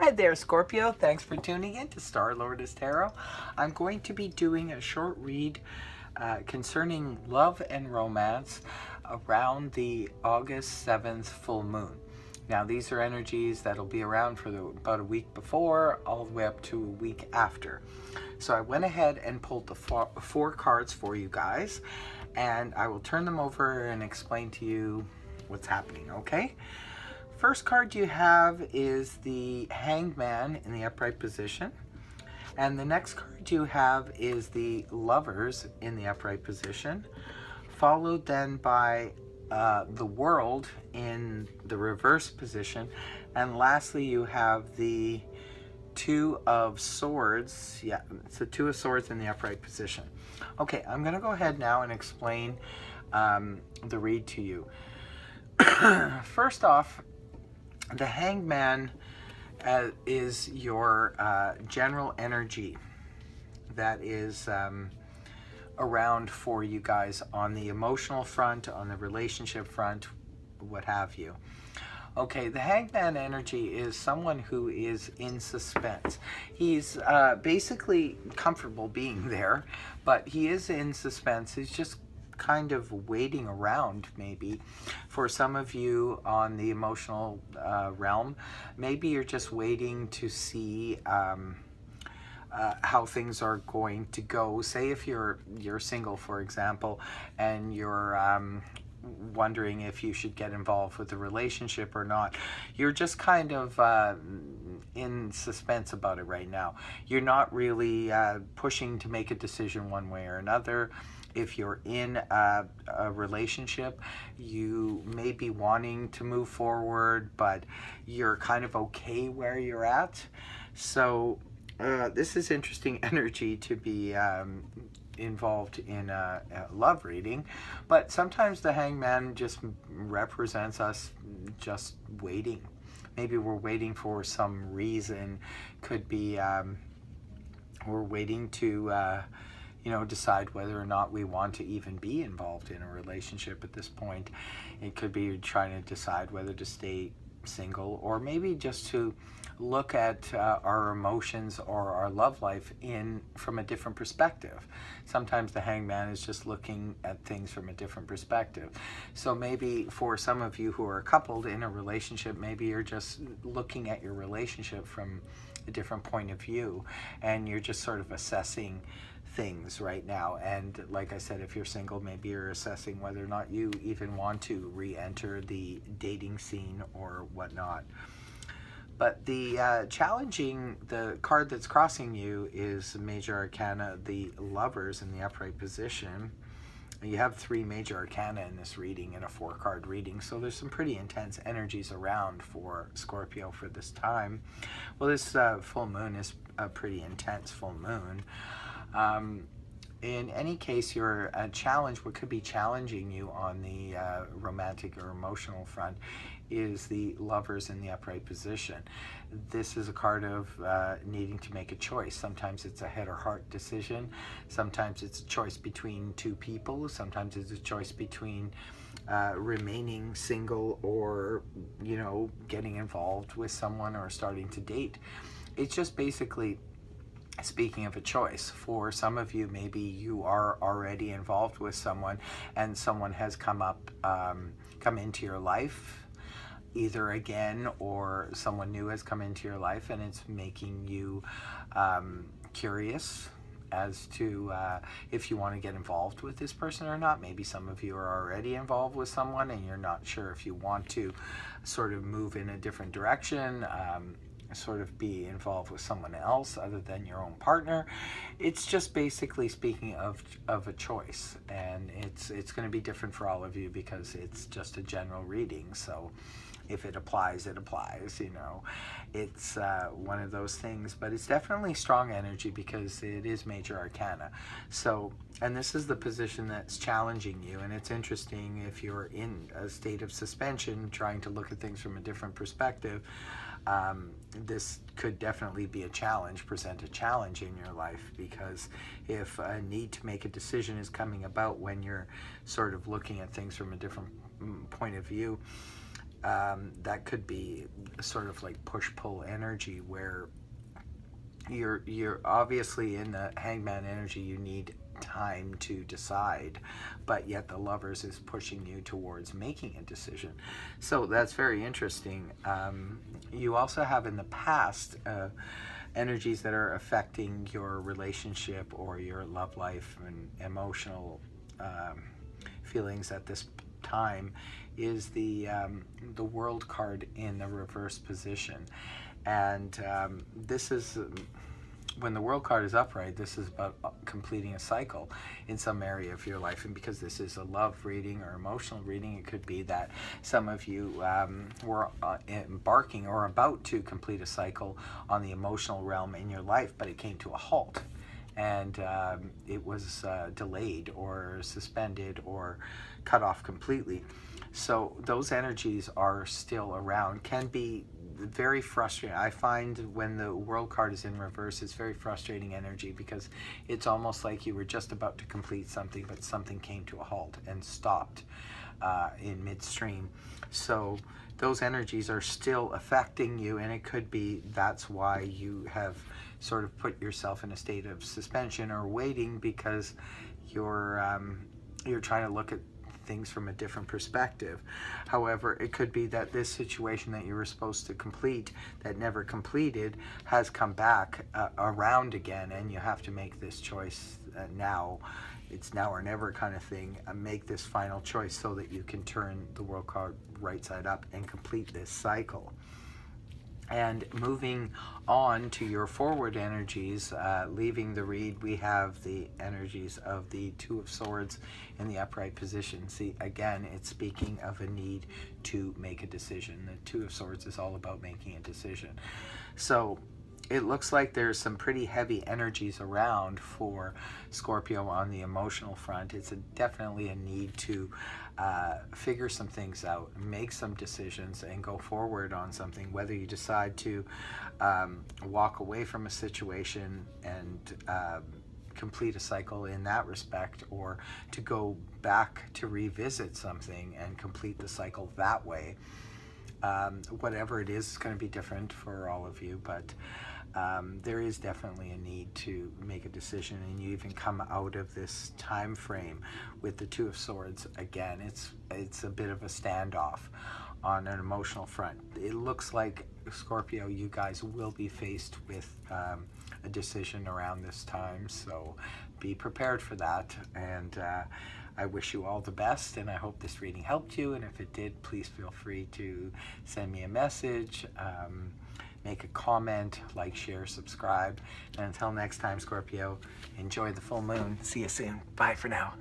Hi there, Scorpio. Thanks for tuning in to Star Lourdes Tarot. I'm going to be doing a short read concerning love and romance around the August 7th full moon. Now, these are energies that'll be around for about a week before, all the way up to a week after. So I went ahead and pulled the four cards for you guys, and I will turn them over and explain to you what's happening, okay? First card you have is the Hanged Man in the upright position. And the next card you have is the Lovers in the upright position, followed then by the World in the reverse position. And lastly, you have the Two of Swords. Yeah, it's the Two of Swords in the upright position. Okay, I'm going to go ahead now and explain the read to you. First off, the Hanged Man is your general energy that is around for you guys on the emotional front, on the relationship front, what have you. Okay, the Hanged Man energy is someone who is in suspense. He's basically comfortable being there, but he is in suspense. He's just kind of waiting around, maybe. For some of you on the emotional realm, maybe you're just waiting to see how things are going to go. Say if you're single, for example, and you're wondering if you should get involved with the relationship or not. You're just kind of in suspense about it right now. You're not really pushing to make a decision one way or another. If you're in a relationship, you may be wanting to move forward, but you're kind of okay where you're at. So this is interesting energy to be involved in a love reading, but sometimes the Hanged Man just represents us just waiting. Maybe we're waiting for some reason. Could be we're waiting to decide whether or not we want to even be involved in a relationship at this point. It could be trying to decide whether to stay single, or maybe just to look at our emotions or our love life from a different perspective. Sometimes the Hanged Man is just looking at things from a different perspective. So maybe for some of you who are coupled in a relationship, maybe you're just looking at your relationship from a different point of view, and you're just sort of assessing things right now. And like I said, if you're single, maybe you're assessing whether or not you even want to re-enter the dating scene or whatnot. But the the card that's crossing you is Major Arcana, the Lovers in the upright position. You have 3 Major Arcana in this reading, in a 4-card reading, so there's some pretty intense energies around for Scorpio for this time. Well, this full moon is a pretty intense full moon. In any case, your challenge, what could be challenging you on the romantic or emotional front, is the Lovers in the upright position. This is a card of needing to make a choice. Sometimes it's a head or heart decision. Sometimes it's a choice between 2 people. Sometimes it's a choice between remaining single or, getting involved with someone or starting to date. It's just basically speaking of a choice. For some of you, maybe you are already involved with someone and someone has come into your life, either again or someone new has come into your life, and it's making you curious as to if you want to get involved with this person or not. Maybe some of you are already involved with someone and you're not sure if you want to sort of move in a different direction, sort of be involved with someone else other than your own partner. It's just basically speaking of a choice, and it's going to be different for all of you because it's just a general reading. So if it applies, it applies. It's one of those things, but it's definitely strong energy because it is Major Arcana. So, and this is the position that's challenging you, and it's interesting if you're in a state of suspension, trying to look at things from a different perspective. This could definitely be a challenge, present a challenge in your life, because if a need to make a decision is coming about when you're sort of looking at things from a different point of view, that could be sort of like push-pull energy, where you're obviously in the hangman energy. You need time to decide, but yet the lovers is pushing you towards making a decision. So that's very interesting. You also have in the past energies that are affecting your relationship or your love life and emotional feelings at this time, is the World card in the reverse position. And this is when the World card is upright. This is about completing a cycle in some area of your life. And because this is a love reading or emotional reading, it could be that some of you were embarking or about to complete a cycle on the emotional realm in your life, but it came to a halt, and it was delayed or suspended or cut off completely. So those energies are still around, can be very frustrating. I find when the World card is in reverse, it's very frustrating energy, because it's almost like you were just about to complete something, but something came to a halt and stopped in midstream. So those energies are still affecting you, and it could be that's why you have sort of put yourself in a state of suspension or waiting, because you're trying to look at things from a different perspective. However, it could be that this situation that you were supposed to complete that never completed has come back around again, and you have to make this choice now. It's now or never kind of thing. Make this final choice so that you can turn the World card right side up and complete this cycle. And moving on to your forward energies, leaving the read, we have the energies of the Two of Swords in the upright position. See, again, it's speaking of a need to make a decision. The Two of Swords is all about making a decision. So it looks like there's some pretty heavy energies around for Scorpio on the emotional front. It's definitely a need to figure some things out, make some decisions, and go forward on something. Whether you decide to walk away from a situation and complete a cycle in that respect, or to go back to revisit something and complete the cycle that way. Whatever it is, it's going to be different for all of you, but there is definitely a need to make a decision, and you even come out of this time frame with the Two of Swords. Again, it's a bit of a standoff on an emotional front. It looks like, Scorpio, you guys will be faced with a decision around this time, so be prepared for that. And I wish you all the best, and I hope this reading helped you. And if it did, please feel free to send me a message, make a comment, like, share, subscribe. And until next time, Scorpio, enjoy the full moon. See you soon. Bye for now.